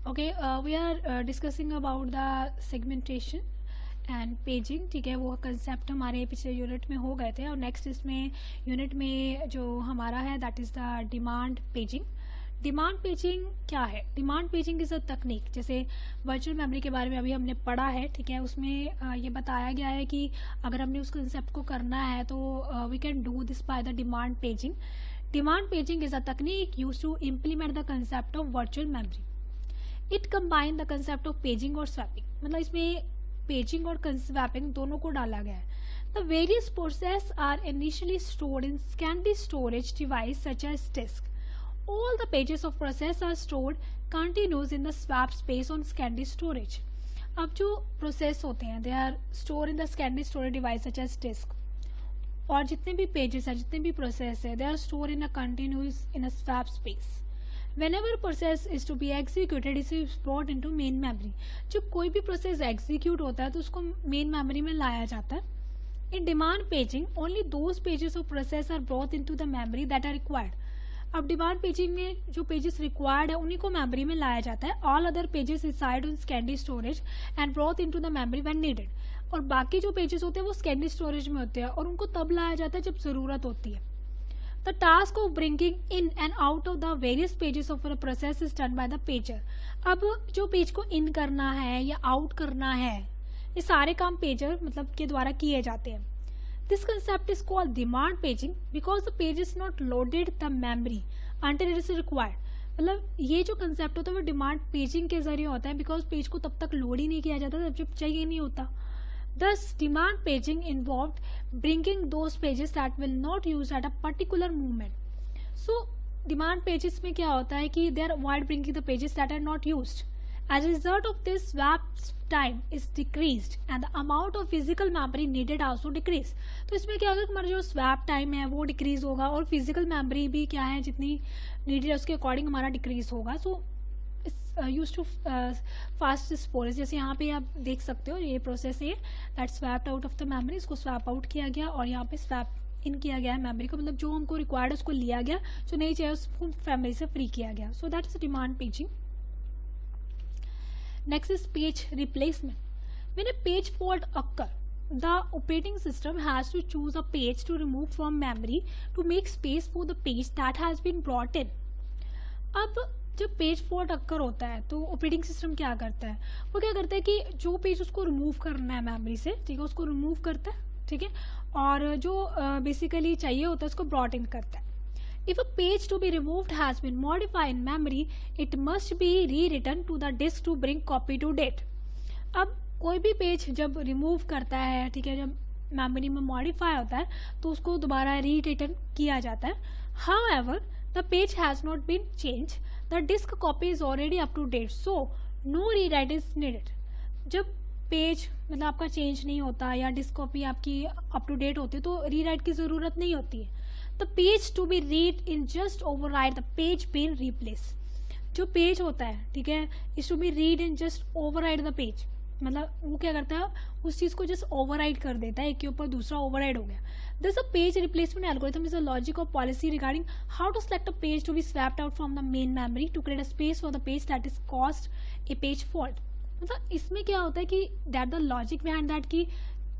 Okay, we are discussing about the segmentation and paging. ठीक है, वो कंसेप्ट हमारे पिछले यूनिट में हो गए थे और नेक्स्ट इसमें यूनिट में जो हमारा है that is the demand paging. Demand paging क्या है? डिमांड पेजिंग इज़ अ तकनीक. जैसे वर्चुअल मेमोरी के बारे में अभी हमने पढ़ा है, ठीक है, उसमें ये बताया गया है कि अगर हमने उस कंसेप्ट को करना है तो we can do this by the demand paging. Demand paging is a तकनीक use to implement the concept of virtual memory. It combine the concept of paging और स्वैपिंग. मतलब इसमें पेजिंग और स्वैपिंग दोनों को डाला गया है. The various process are initially stored in secondary storage device such as disk. All the pages of process are stored continuous in the swap space on secondary storage. अब जो प्रोसेस होते हैं they are store in the secondary storage device such as disk. और जितने भी pages हैं, जितने भी प्रोसेस है, they are store in a continuous in a swap space. Whenever process is to be executed, it is brought into main memory. जब कोई भी प्रोसेस एग्जीक्यूट होता है तो उसको मेन मेमोरी में लाया जाता है. In demand paging, only those pages of process are brought into the memory that are required. अब डिमांड पेजिंग में जो पेजेस रिक्वायर्ड है उन्हीं को मेमोरी में लाया जाता है. All other pages reside on secondary storage and brought into the memory when needed. और बाकी जो पेजेस होते हैं वो सेकेंडरी स्टोरेज में होते हैं और उनको तब लाया जाता है जब ज़रूरत होती है. The task of bringing in and out of the various pages of a process is done by the pager. अब जो पेज को इन करना है या आउट करना है, ये सारे काम पेजर मतलब के द्वारा किए जाते हैं. This concept is called demand paging because the page is not loaded the memory until it is required. मतलब ये जो कंसेप्ट होता है वो डिमांड पेजिंग के जरिए होता है बिकॉज पेज को तब तक लोड ही नहीं किया जाता जब चाहिए नहीं होता. Thus, demand paging involved bringing those pages that will not use at a particular moment. So, demand pages में क्या होता है कि they are avoid bringing the pages that are not used. As a result of this, swap time is decreased and the amount of physical memory needed also decrease. तो इसमें क्या होगा कि हमारा जो swap time है वो डिक्रीज होगा और फिजिकल मेमोरी भी क्या है जितनी नीडेड है उसके अकॉर्डिंग हमारा डिक्रीज होगा. सो यूज टू फास्ट स्टोरेज. जैसे यहाँ पे आप देख सकते हो ये प्रोसेस है that swapped out of the memory. इसको स्वैप आउट किया गया और यहाँ पे स्वैप इन किया गया है मेमोरी को. मतलब जो हमको रिक्वायर्ड है उसको लिया गया, जो नहीं चाहिए उसको मेमोरी से फ्री किया गया. So that is demand paging. Next is page replacement. When a page fault occurs, the operating system has to choose a page to remove from memory to make space for the page that has been brought in. अब जब page fault occur होता है तो operating system क्या करता है? वो क्या करता है कि जो पेज उसको रिमूव करना है मेमोरी से, ठीक है, उसको रिमूव करता है, ठीक है, और जो बेसिकली चाहिए होता है उसको ब्रॉट इन करता है. If a page to be removed has been modified in memory, it must be rewritten to the disk to bring copy to date. अब कोई भी पेज जब रिमूव करता है, ठीक है, जब मेमोरी में मॉडिफाई होता है तो उसको दोबारा रीरिटन किया जाता है. However, the page has not been changed. The disk copy is already up to date, so no rewrite is needed. जब पेज मतलब आपका चेंज नहीं होता या डिस्क कॉपी आपकी अप टू डेट होती है तो रीराइट की ज़रूरत नहीं होती है. The page to be read in just override the page being replaced. जो पेज होता है, ठीक है, is to be read in just override the page. मतलब वो क्या करता है उस चीज़ को जस्ट ओवरराइड कर देता है, एक के ऊपर दूसरा ओवरराइड हो गया. This a page replacement algorithm is a logic of policy regarding how to select a page to be swapped out from the main memory to create a space for the page that is caused a page fault. मतलब इसमें क्या होता है कि that the logic behind that की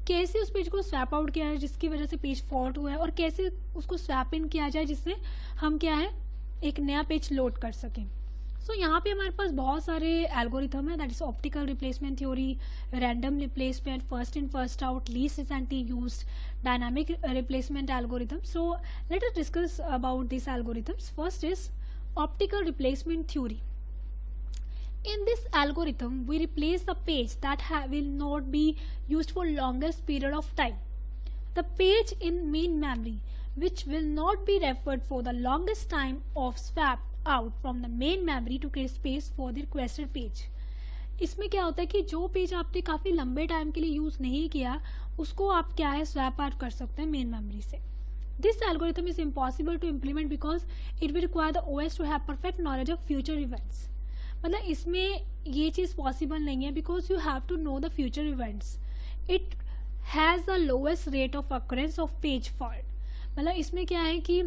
कैसे उस page को स्वैप आउट किया है जिसकी वजह से पेज फॉल्ट हुआ है और कैसे उसको स्वैप इन किया जाए जिससे हम क्या है एक नया पेज लोड कर सकें. सो यहाँ पे हमारे पास बहुत सारे एल्गोरिथम है that is optical replacement theory, random replacement, first in first out, least recently used, dynamic replacement algorithm. So let us discuss about this algorithms. First is optical replacement theory. In this algorithm, we replace the page that will not be used for longest period of time. The page in main memory, which will not be referred for the longest time, of swap out from the main memory to create space for the requested page. इसमें क्या होता है कि जो page आपने काफ़ी लंबे time के लिए यूज़ नहीं किया उसको आप क्या है स्वैप आउट कर सकते हैं मेन मेमोरी से. This algorithm is impossible to implement because it will require the OS to have perfect knowledge of future events. मतलब इसमें ये चीज़ पॉसिबल नहीं है because you have to know the future events. It has the lowest rate of occurrence of page fault. मतलब इसमें क्या है कि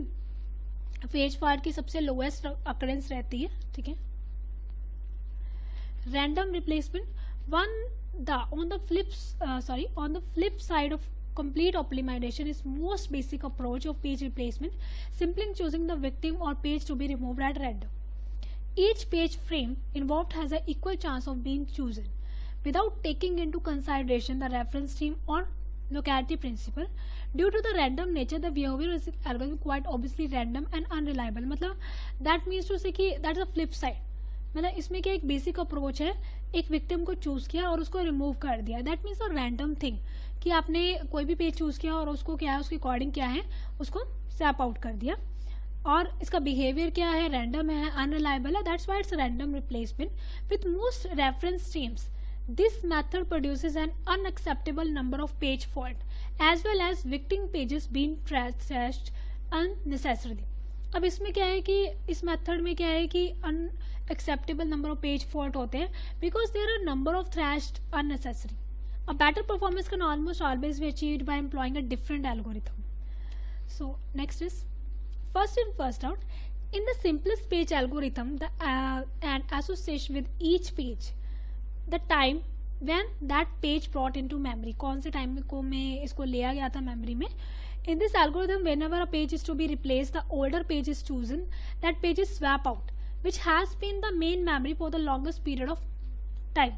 पेज फॉल्ट की सबसे लोएस्ट अकरेंस रहती है, ठीक है. random replacement. On the flip side of complete optimization is most basic approach of page replacement, simply choosing the victim or page to be removed at random. Each page frame involved has an equal chance of being chosen without taking into consideration the reference stream or locality principle. Due to the random nature, the behavior is algorithm quite obviously random and unreliable. मतलब that means to say कि that is the flip side. मतलब इसमें क्या एक basic approach है, एक victim को choose किया और उसको रिमूव कर दिया. That means a random thing कि आपने कोई भी पेज चूज किया और उसको क्या है, उसके अकॉर्डिंग क्या है, उसको स्वैप आउट कर दिया. और इसका बिहेवियर क्या है, रैंडम है, अनरिलायबल है. That's why it's random replacement with most reference streams. This method produces an unacceptable number of page fault as well as victim pages being trashed unnecessarily. अब इसमें क्या है कि इस मेथड में क्या है कि unacceptable number of page fault होते हैं because there are number of thrashed unnecessary. A better performance can almost always be achieved by employing a different algorithm. So next is first in first out. In the simplest page algorithm, the and association with each page, the time when that page brought into memory, कौन से time को में इसको लिया गया था memory में. In this algorithm, whenever a page is to be replaced, the older page is chosen. That page is swap out, which has been the main memory for the longest period of time.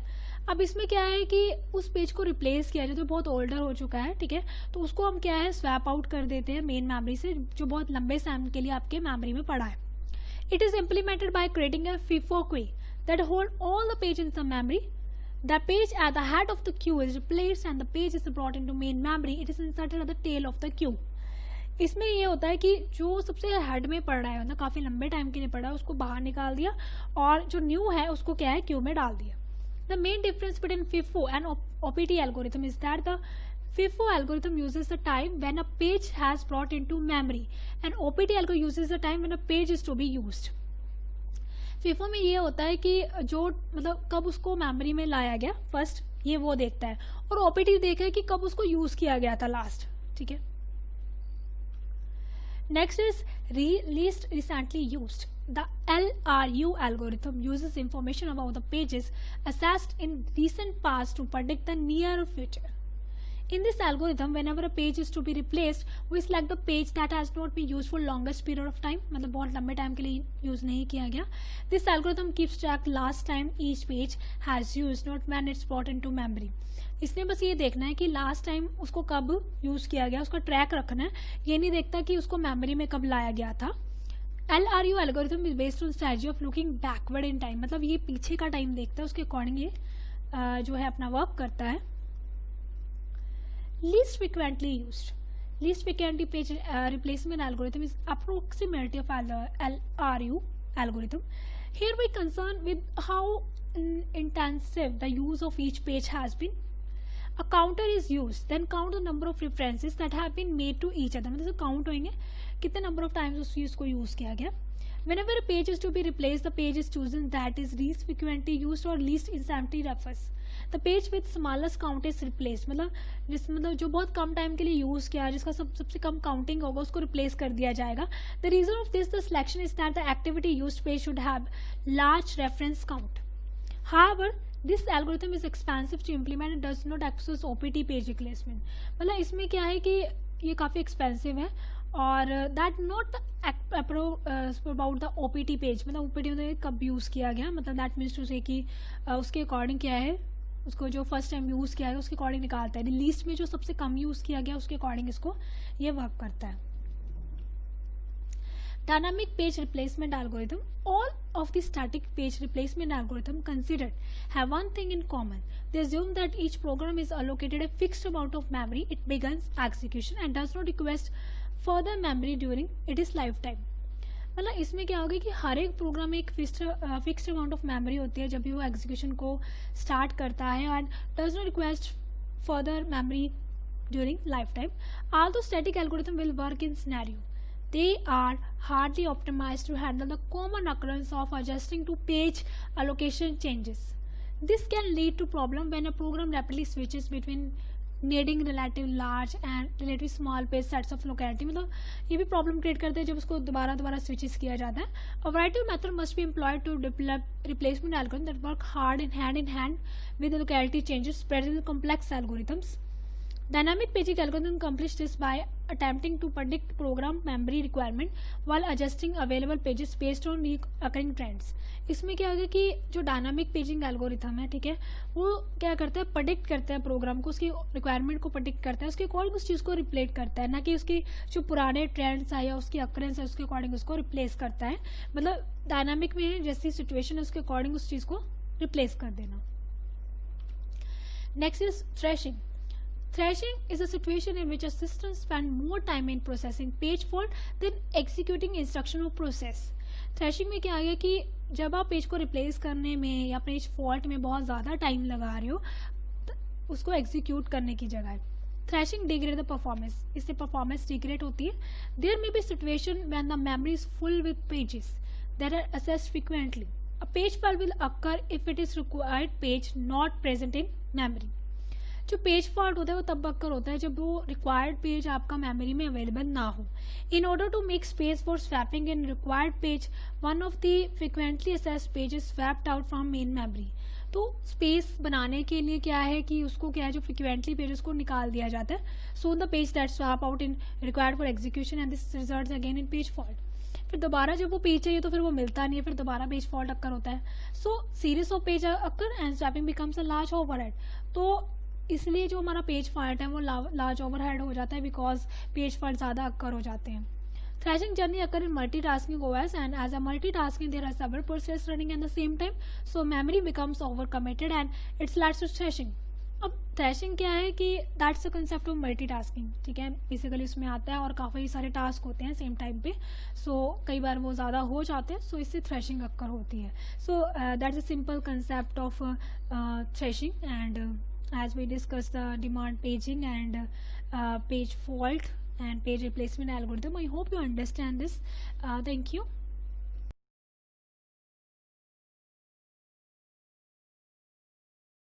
अब इसमें क्या है कि उस page को replace किया जाए जो बहुत ओल्डर हो चुका है, ठीक है, तो उसको हम क्या है स्वैप आउट कर देते हैं मेन मेमोरी से, जो बहुत लंबे टाइम के लिए आपके मेमोरी में पड़ा है. It is implemented by creating a FIFO queue that hold all the page in the memory. The page at the head of the queue is replaced and the page is brought into main memory. It is inserted at the tail of the queue. इसमें ये होता है कि जो सबसे head में पड़ रहा है ना, काफ़ी लंबे टाइम के लिए पड़ा है, उसको बाहर निकाल दिया और जो न्यू है उसको क्या है, क्यू में डाल दिया. The main difference between FIFO and OPT algorithm is that the FIFO algorithm uses the time when a page has brought into memory and OPT algorithm uses the time when a page is to be used. FIFO में ये होता है कि जो मतलब कब उसको memory में लाया गया फर्स्ट, ये वो देखता है, और OPT देखा है कि कब उसको यूज किया गया था लास्ट. ठीक है. Next is least recently used. The LRU algorithm uses information about the pages assessed in recent past to predict the near future. In this algorithm, whenever a page is to be replaced, we select the page that has not been used for longest period of time, मतलब बहुत लंबे time के लिए use नहीं किया गया. This algorithm keeps track last time each page has used, not when it's brought into memory. इसने बस ये देखना है कि लास्ट टाइम उसको कब यूज किया गया, उसका ट्रैक रखना है. ये नहीं देखता कि उसको मेमोरी में कब लाया गया था. LRU algorithm is based on strategy of looking backward in time. मतलब ये पीछे का टाइम देखता है, उसके अकॉर्डिंग ये जो है अपना वर्क करता है. Least frequently used. Least frequently page replacement algorithm is approximate of LRU algorithm. Here we concern with how intensive the use of each page has been. A counter is used, then count the number of references that have been made to each other. मतलब count होंगे कितने number of times उस चीज को use किया गया. Whenever a page is to be replaced, the page is chosen that is least frequently used or least insanity refers. The page with smallest count is replaced. मतलब जो बहुत कम time के लिए यूज किया, जिसका सबसे कम काउंटिंग होगा, उसको रिप्लेस कर दिया जाएगा. The reason of this the selection is that the activity used page should have large reference count. However, this algorithm is expensive to implement and does not access OPT page replacement. मतलब इसमें क्या है कि ये काफ़ी expensive है और that not about the OPT page. मतलब OPT में कब यूज़ किया गया, मतलब दैट मीन्स टू से कि उसके अकॉर्डिंग क्या है, उसको जो फर्स्ट टाइम यूज़ किया गया उसके अकॉर्डिंग निकालता है. लिस्ट में जो सबसे कम यूज़ किया गया उसके अकॉर्डिंग इसको ये वर्क करता है. Dynamic page replacement algorithm. All of the static page replacement algorithm considered have one thing in common. They assume that each program is allocated a fixed amount of memory. It begins execution and does not request further memory during its lifetime. मतलब इसमें क्या होगा कि हर एक programme में एक fixed amount of memory होती है जब भी वो एग्जीक्यूशन को स्टार्ट करता है and does not request further memory during life time. Although static algorithm will work in scenario, they are hardly optimized to handle the common occurrence of adjusting to page allocation changes. This can lead to problem when a program rapidly switches between needing relative large and relative small page sets of locality, मतलब ये भी problem create करते हैं जब उसको दोबारा switches किया जाता है. A variety of method must be employed to develop replacement algorithm that work hard in hand with the locality changes spread in complex algorithms. Dynamic paging algorithm accomplish this by attempting to predict program memory requirement while adjusting available pages based on occurring trends. इसमें क्या होगा कि जो dynamic paging algorithm है, ठीक है, वो क्या करता है, प्रेडिक्ट करता है प्रोग्राम को, उसकी रिक्वायरमेंट को प्रेडिक्ट करता है, उसके अकॉर्डिंग उस चीज़ को रिप्लेट करता है, ना कि उसकी जो पुराने ट्रेंड्स है या उसकी अकरेंस है उसके अकॉर्डिंग उसको रिप्लेस करता है. मतलब डायनामिक में जैसी सिचुएशन है उसके अकॉर्डिंग उस चीज़ को रिप्लेस कर देना. Next is threshing. Thrashing is a situation in which a system spends more time in processing page fault than executing instruction of process. Thrashing में क्या आ गया कि जब आप पेज को रिप्लेस करने में या पेज फॉल्ट में बहुत ज़्यादा टाइम लगा रहे हो उसको एग्जीक्यूट करने की जगह. Thrashing degrade the performance. इससे परफॉर्मेंस डिग्रेड होती है. There may be situation when the memory is full with pages that are accessed frequently. A page fault will occur if it is required page not present in memory. जो page fault होता है वो तब occur होता है जब वो required page आपका मेमोरी में अवेलेबल ना हो. In order to make space for swapping in required page, one of the frequently accessed page is swapped out from main memory. तो स्पेस बनाने के लिए क्या है कि उसको क्या है, जो फ्रिक्वेंटली पेज उसको निकाल दिया जाता है. So the page that swap out in required for execution and this results again in page fault. फिर दोबारा जब वो पेज चाहिए तो फिर वो मिलता नहीं है, फिर दोबारा पेज फॉल्ट अक्कर होता है. सो series of page occur and swapping becomes a large overhead. तो इसलिए जो हमारा पेज फॉल्ट है वो लार्ज ओवरहेड हो जाता है बिकॉज पेज फॉल्ट ज़्यादा अक्कर हो जाते हैं. Thrashing journey occur in multitasking OS and as a multitasking there are several process running at the same time, so memory becomes over committed and it's leads to thrashing. अब thrashing क्या है कि that's the concept of multitasking, ठीक है, basically उसमें आता है और काफ़ी सारे टास्क होते हैं सेम टाइम पे. सो कई बार वो ज़्यादा हो जाते हैं, सो इससे थ्रैशिंग अक्कर होती है. So that's a simple concept of thrashing. And as we discussed the demand paging and page fault and page replacement algorithm, I hope you understand this. Thank you.